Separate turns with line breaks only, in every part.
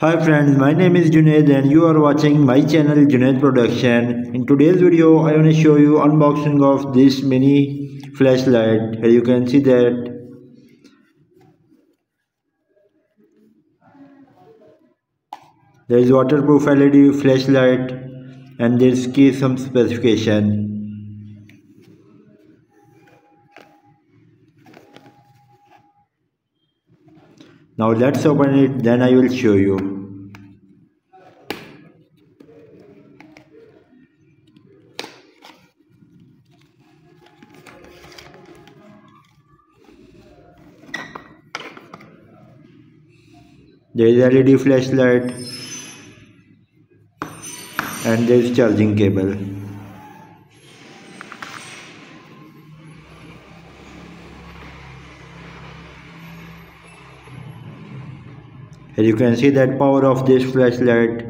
Hi friends, my name is Junaid and you are watching my channel Junaid Production. In today's video, I want to show you unboxing of this mini flashlight. Here you can see that there is waterproof LED flashlight and there is key some specification. Now let's open it, then I will show you. There is LED flashlight and there is charging cable. Here you can see that power of this flashlight.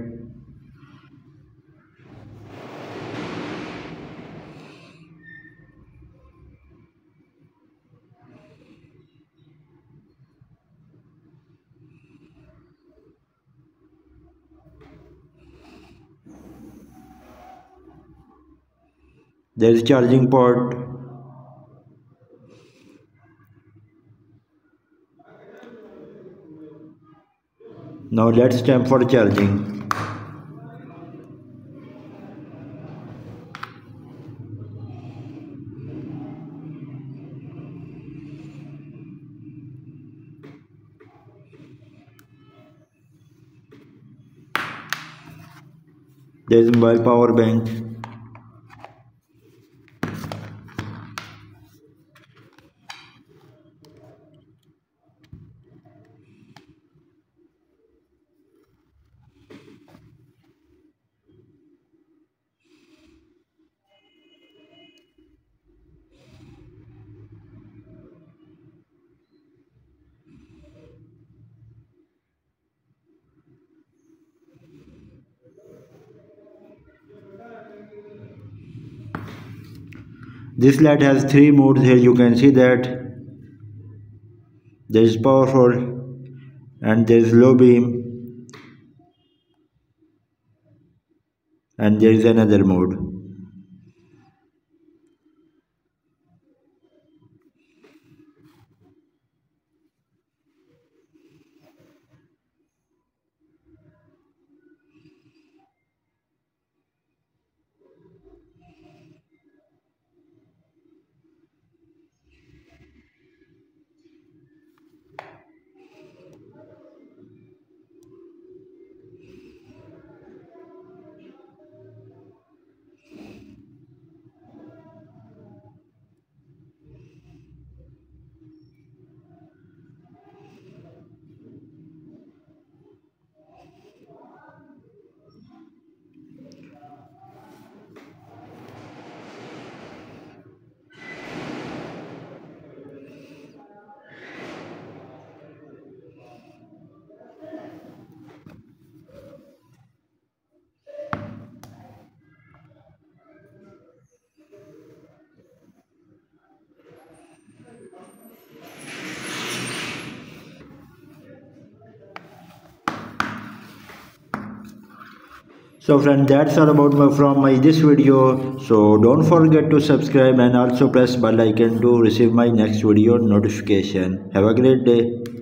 There is charging port. Now let's time for charging. There is mobile power bank. This light has 3 modes. Here you can see that there is powerful and there is low beam and there is another mode. So friends, that's all about this video. So don't forget to subscribe and also press bell icon to receive my next video notification. Have a great day.